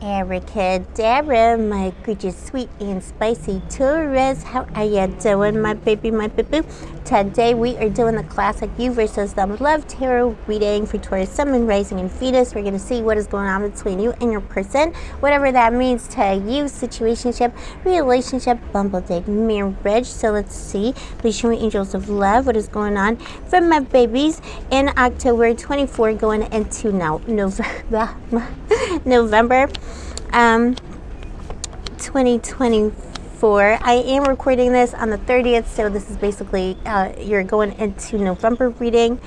Abracadabra, my gorgeous, sweet and spicy Taurus. How are you doing, my baby, my boo-boo? Today we are doing the classic You versus Them Love Tarot reading for Taurus, Sun, Moon, Rising, and Venus. We're going to see what is going on between you and your person, whatever that means to you, situationship, relationship, bumble, date, marriage. So let's see. Please show me angels of love. What is going on for my babies in October 24 going into now November 2024. I am recording this on the 30th, so this is basically you're going into November reading.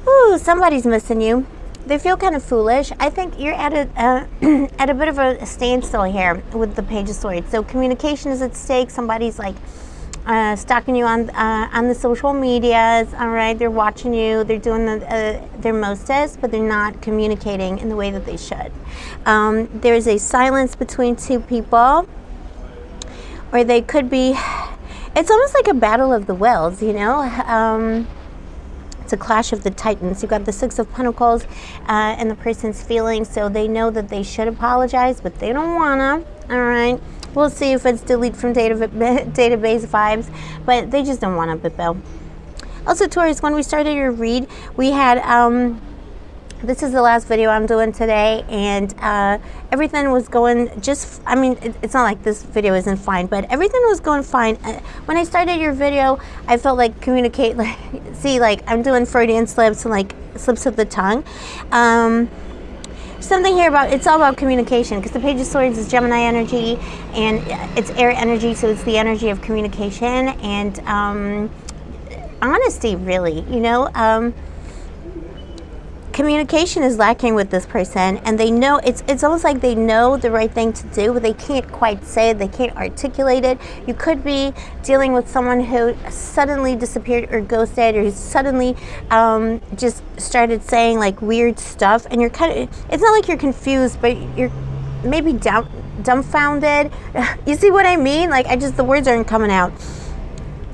Ooh, somebody's missing you. They feel kind of foolish. I think you're at a at a bit of a standstill here with the Page of Swords. So communication is at stake. Somebody's like stalking you on the social medias. All right, they're watching you. They're doing their mostest, but they're not communicating in the way that they should. There's a silence between two people, or they could be. It's almost like a battle of the wills, you know. It's a clash of the titans. You've got the Six of Pentacles and the person's feelings, so they know that they should apologize, but they don't wanna. All right. We'll see if it's delete from database vibes, but they just don't want to, Bill. Also, Taurus, when we started your read, we had, this is the last video I'm doing today, and everything was going just, I mean, it's not like this video isn't fine, but everything was going fine. When I started your video, I felt like communicate, like, see, like, I'm doing Freudian slips and, like, slips of the tongue. Something here about, it's all about communication, because the Page of Swords is Gemini energy and it's air energy, so it's the energy of communication and honesty, really, you know. Communication is lacking with this person, and they know, it's almost like they know the right thing to do, but they can't quite say it, they can't articulate it. You could be dealing with someone who suddenly disappeared or ghosted, or who suddenly just started saying like weird stuff, and you're kind of, it's not like you're confused, but you're maybe dumbfounded. You see what I mean? Like, the words aren't coming out.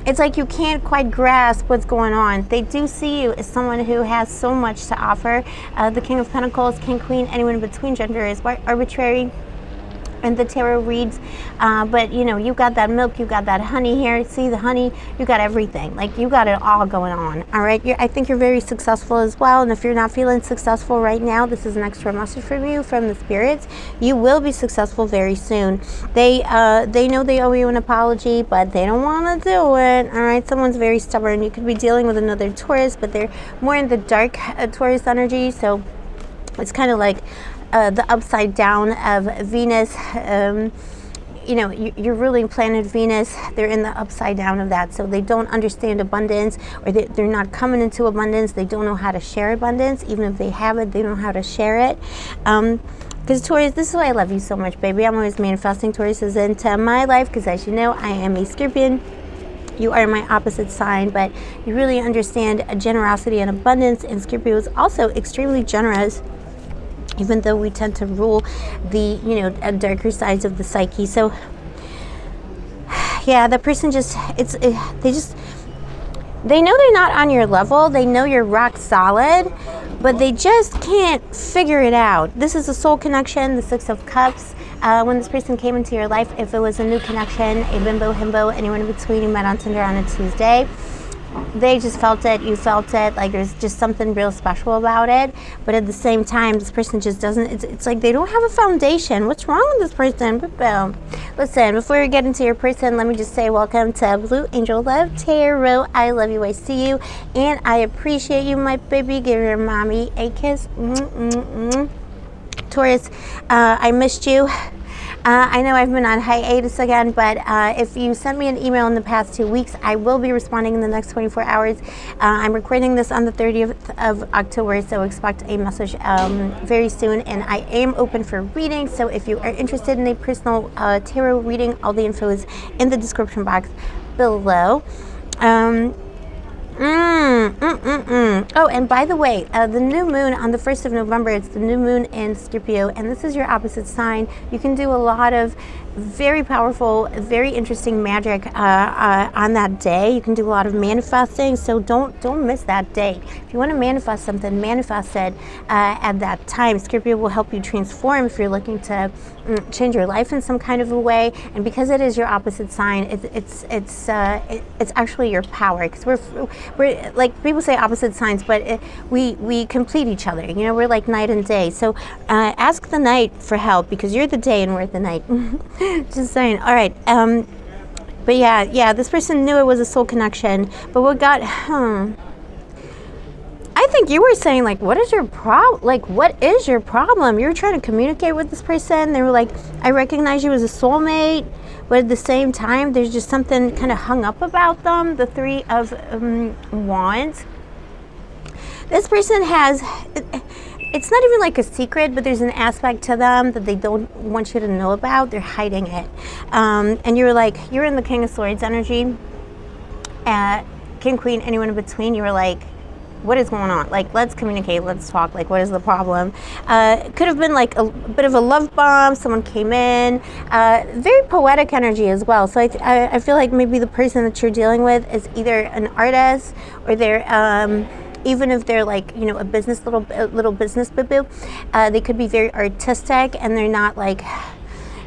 It's like you can't quite grasp what's going on. They do see you as someone who has so much to offer. The King of Pentacles, King, Queen, anyone in between, gender is arbitrary, and the tarot reads, but you know, you got that milk, you got that honey here. See the honey, you got everything. Like, you got it all going on. All right, I think you're very successful as well. And if you're not feeling successful right now, this is an extra message from you, from the spirits. You will be successful very soon. They know they owe you an apology, but they don't want to do it. All right, someone's very stubborn. You could be dealing with another Taurus, but they're more in the dark Taurus energy. So it's kind of like the upside down of Venus. You know, you're ruling planet Venus. They're in the upside down of that, so they don't understand abundance, or they're not coming into abundance. They don't know how to share abundance. Even if they have it, they don't know how to share it. Because Taurus, this is why I love you so much, baby. I'm always manifesting Tauruses into my life, because as you know, I am a Scorpion. You are my opposite sign, but you really understand generosity and abundance, and Scorpio is also extremely generous, even though we tend to rule the, you know, darker sides of the psyche. So yeah, the person just, they know they're not on your level. They know you're rock solid, but they just can't figure it out. This is a soul connection, the Six of Cups. When this person came into your life, if it was a new connection, a bimbo, himbo, anyone in between you met on Tinder on a Tuesday, they just felt it, you felt it, like there's just something real special about it. But at the same time, this person just doesn't, it's like they don't have a foundation. What's wrong with this person? Boom. Listen, before we get into your person, let me just say welcome to Blue Angel Love Tarot. I love you, I see you, and I appreciate you, my baby. Give your mommy a kiss. Taurus, I missed you. I know I've been on hiatus again, but if you sent me an email in the past 2 weeks, I will be responding in the next 24 hours. I'm recording this on the 30th of October, so expect a message very soon. And I am open for reading, so if you are interested in a personal tarot reading, all the info is in the description box below. Oh, and by the way, the new moon on the 1st of November, it's the new moon in Scorpio, and this is your opposite sign. You can do a lot of very powerful, very interesting magic on that day. You can do a lot of manifesting, so don't miss that date. If you want to manifest something, manifest it at that time. Scorpio will help you transform if you're looking to change your life in some kind of a way. And because it is your opposite sign, it's actually your power. Because we're like, people say opposite signs, but we complete each other. You know, we're like night and day. So ask the night for help, because you're the day and we're the night. Just saying. All right. But yeah, this person knew it was a soul connection. But what got, I think you were saying, like, what is your problem? Like, what is your problem? You were trying to communicate with this person. They were like, I recognize you as a soulmate, but at the same time, there's just something kind of hung up about them. The 3 of Wands. This person has, it's not even like a secret, but there's an aspect to them that they don't want you to know about. They're hiding it. And you're like, you're in the King of Swords energy, King, Queen, anyone in between. You were like, what is going on? Like, let's communicate, let's talk. Like, what is the problem? Could have been like a bit of a love bomb. Someone came in. Very poetic energy as well. So I feel like maybe the person that you're dealing with is either an artist, or they're even if they're like, you know, a business, little business boo-boo, they could be very artistic, and they're not like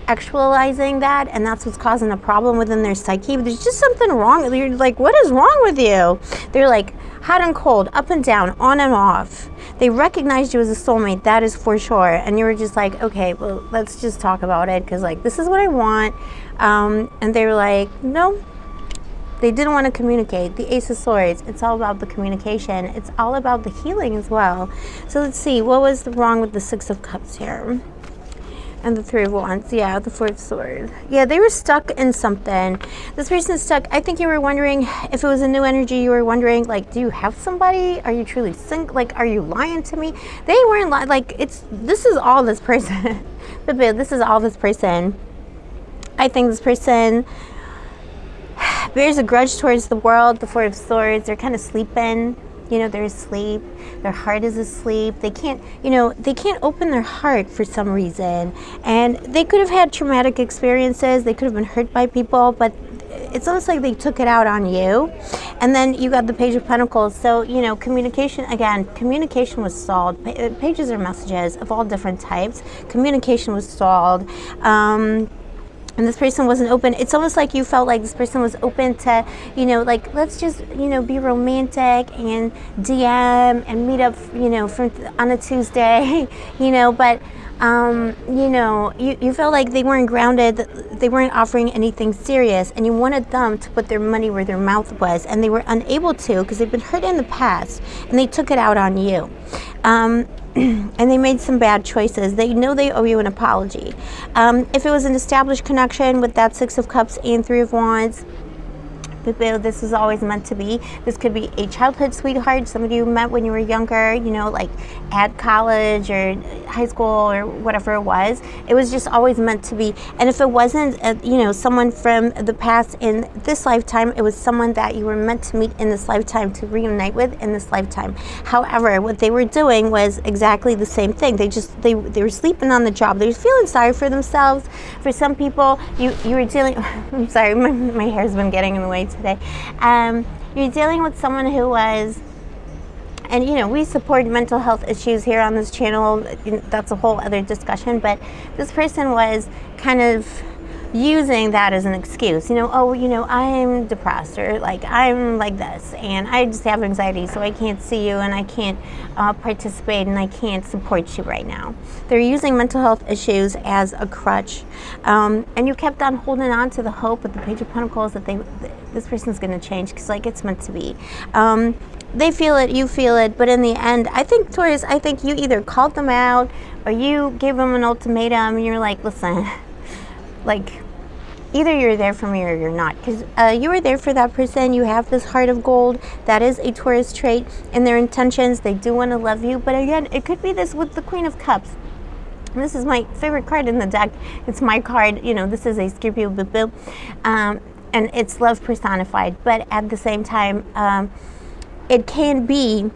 actualizing that, and that's what's causing a problem within their psyche. But there's just something wrong. You're like, what is wrong with you? They're like hot and cold, up and down, on and off. They recognized you as a soulmate, that is for sure. And you were just like, okay, well, let's just talk about it, because like, this is what I want. And they were like, no. They didn't want to communicate. The Ace of Swords, it's all about the communication. It's all about the healing as well. So let's see, what was wrong with the 6 of Cups here? And the 3 of Wands, yeah, the 4 of Swords. Yeah, they were stuck in something. This person's stuck. I think you were wondering if it was a new energy. You were wondering, like, do you have somebody? Are you truly single? Like, are you lying to me? They weren't lying. Like, this is all this person. This is all this person. I think this person bears a grudge towards the world. The 4 of Swords, they're kind of sleeping. You know, they're asleep. Their heart is asleep. They can't, you know, they can't open their heart for some reason. And they could have had traumatic experiences. They could have been hurt by people, but it's almost like they took it out on you. And then you got the Page of Pentacles. So, you know, communication, again, communication was stalled. Pages are messages of all different types. Communication was stalled. And this person wasn't open. It's almost like you felt like this person was open to, you know, like, let's just, you know, be romantic and DM and meet up, you know, on a Tuesday, you know, but, you know, you felt like they weren't grounded, they weren't offering anything serious, and you wanted them to put their money where their mouth was, and they were unable to because they've been hurt in the past, and they took it out on you. And they made some bad choices. They know they owe you an apology. If it was an established connection with that 6 of Cups and 3 of Wands, this was always meant to be. This could be a childhood sweetheart, somebody you met when you were younger, you know, like at college or high school or whatever it was. It was just always meant to be. And if it wasn't, you know, someone from the past in this lifetime, it was someone that you were meant to meet in this lifetime, to reunite with in this lifetime. However, what they were doing was exactly the same thing. They were sleeping on the job. They were feeling sorry for themselves. For some people, you were dealing, I'm sorry, my hair's been getting in the way today. You're dealing with someone who was, and you know, we support mental health issues here on this channel. That's a whole other discussion, but this person was kind of using that as an excuse, you know, oh, you know, I'm depressed, or like I'm like this, and I just have anxiety, so I can't see you, and I can't participate, and I can't support you right now. They're using mental health issues as a crutch, and you kept on holding on to the hope with the Page of Pentacles that this person's going to change, because like it's meant to be. They feel it, you feel it, but in the end, I think, Taurus, I think you either called them out or you gave them an ultimatum, and you're like, listen, like, either you're there for me or you're not, because you were there for that person. You have this heart of gold. That is a Taurus trait in their intentions. They do want to love you, but again, it could be this with the Queen of Cups. This is my favorite card in the deck. It's my card, you know, this is a Scorpio boo-boo, and it's love personified, but at the same time, it can be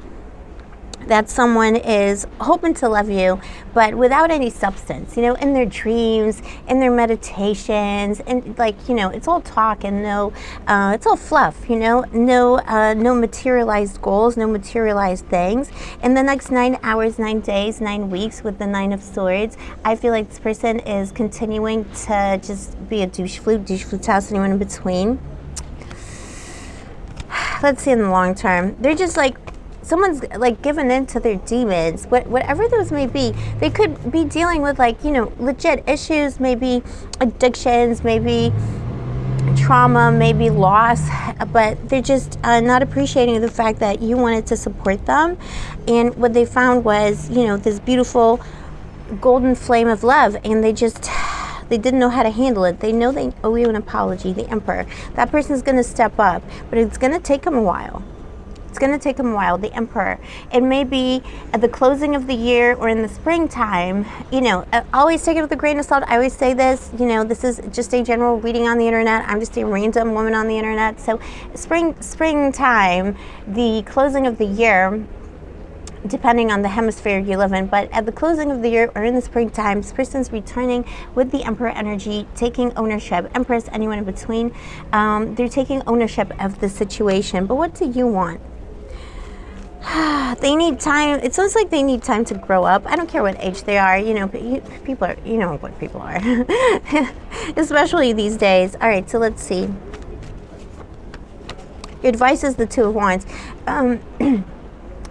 that someone is hoping to love you, but without any substance, you know, in their dreams, in their meditations, and like, you know, it's all talk and no, it's all fluff, you know, no materialized goals, no materialized things. In the next 9 hours, 9 days, 9 weeks with the 9 of Swords, I feel like this person is continuing to just be a douche flute house, anyone in between. Let's see in the long term. They're just like, someone's like given in to their demons, whatever those may be. They could be dealing with, like, you know, legit issues, maybe addictions, maybe trauma, maybe loss, but they're just not appreciating the fact that you wanted to support them. And what they found was, you know, this beautiful golden flame of love, and they didn't know how to handle it. They know they owe you an apology. The Emperor, that person's going to step up, but it's going to take them a while. It's going to take them a while. The Emperor. It may be at the closing of the year or in the springtime. You know, always take it with a grain of salt. I always say this, you know, this is just a general reading on the internet. I'm just a random woman on the internet. So springtime, the closing of the year, depending on the hemisphere you live in, but at the closing of the year or in the springtime, this person's returning with the Emperor energy, taking ownership. Empress, anyone in between, they're taking ownership of the situation. But what do you want? They need time. It's almost like they need time to grow up. I don't care what age they are. You know, people are, you know what people are, especially these days. All right, so let's see. Your advice is the Two of Wands.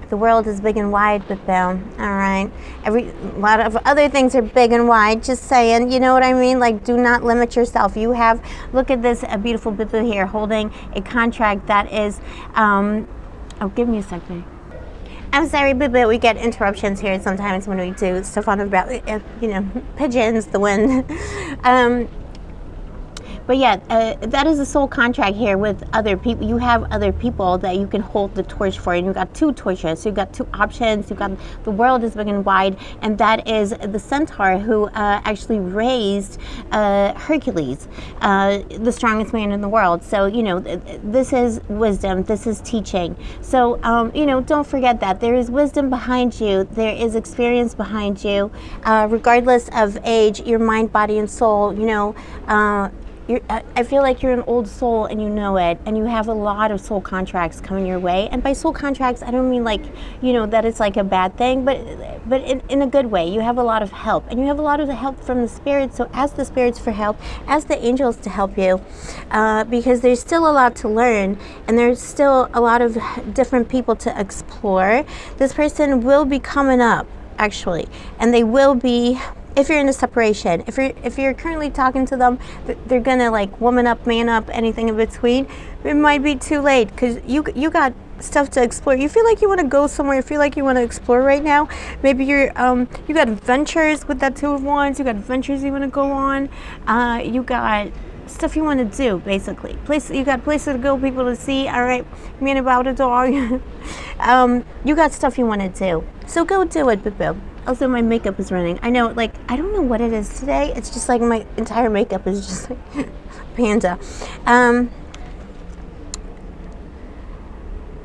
The world is big and wide, but all right. A lot of other things are big and wide. Just saying, you know what I mean? Like, do not limit yourself. You have, look at this, a beautiful Bibu here holding a contract that is, oh, give me a second. I'm sorry, Bibu, we get interruptions here sometimes when we do stuff on the, you know, pigeons, the wind. But yeah, that is a soul contract here with other people. You have other people that you can hold the torch for, and you've got 2 torches. So you've got 2 options. You've got the world is big and wide, and that is the centaur who actually raised Hercules, the strongest man in the world. So, you know, this is wisdom. This is teaching. So, you know, don't forget that there is wisdom behind you. There is experience behind you, regardless of age, your mind, body, and soul. You know, I feel like you're an old soul and you know it, and you have a lot of soul contracts coming your way. And by soul contracts, I don't mean like, you know, that it's like a bad thing, but in a good way. You have a lot of help, and you have a lot of help from the spirits. So ask the spirits for help, ask the angels to help you, because there's still a lot to learn, and there's still a lot of different people to explore. This person will be coming up, actually, and they will be. If you're in a separation, if you're currently talking to them, they're gonna like woman up, man up, anything in between. It might be too late because you got stuff to explore. You feel like you want to go somewhere. You feel like you want to explore right now. Maybe you're you got adventures with that Two of Wands. You got adventures you want to go on. You got stuff you want to do, basically. You got places to go, people to see. All right, me about a dog. You got stuff you want to do, so go do it, boo. Also, my makeup is running. I know, like, I don't know what it is today. It's just like my entire makeup is just like panda.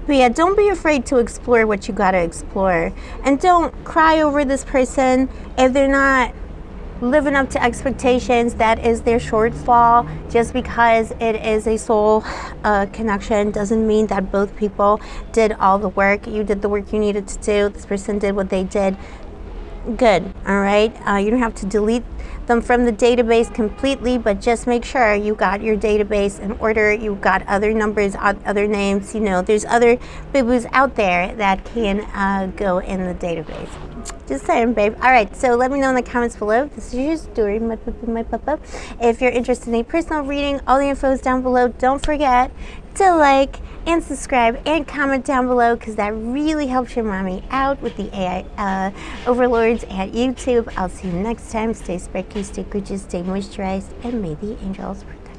But yeah, don't be afraid to explore what you gotta explore. And don't cry over this person if they're not living up to expectations. That is their shortfall. Just because it is a soul connection doesn't mean that both people did all the work. You did the work you needed to do. This person did what they did. Good. All right. You don't have to delete them from the database completely, but just make sure you got your database in order. You've got other numbers, other names. You know, there's other boo-boos out there that can go in the database. Just saying, babe. All right, so let me know in the comments below. This is your story, my papa. If you're interested in a personal reading, all the info is down below. Don't forget to like and subscribe and comment down below, because that really helps your mommy out with the AI overlords at YouTube. I'll see you next time. Stay sparky, stay gorgeous, stay moisturized, and may the angels protect.